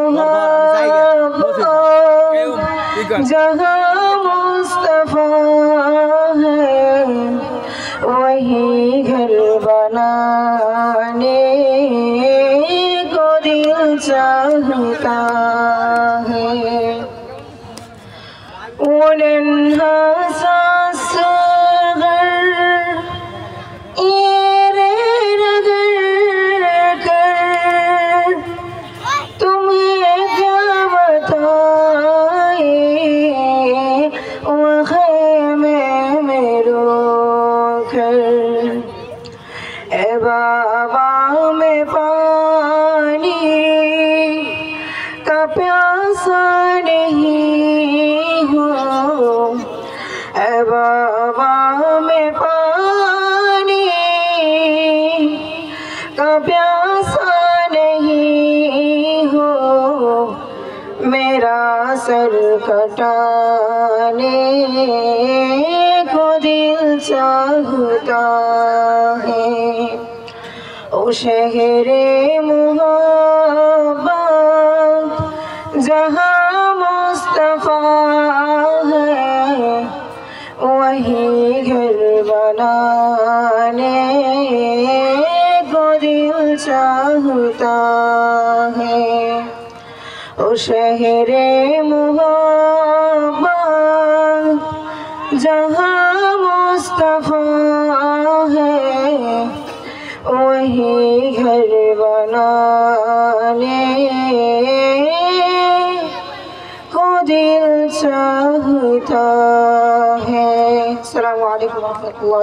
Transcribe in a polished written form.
मोहब्बत जहाँ मुस्तफा है वही घर बनाने को दिल चाहता है। वो नन्हा सा बाबा में पानी का प्यासा नहीं हूँ, बाबा में पानी का प्यासा नहीं हूँ, मेरा सर कटाने को दिल चाहता है। ओ शहरे मोहब्बत जहाँ मुस्तफा है वही घर बनाने को दिल चाहता है। ओ शहरे मोहब्बत जहाँ मुस्तफा है वही घर बनाने को दिल चाहता है। अस्सलामु अलैकुम व रहमतुल्लाह।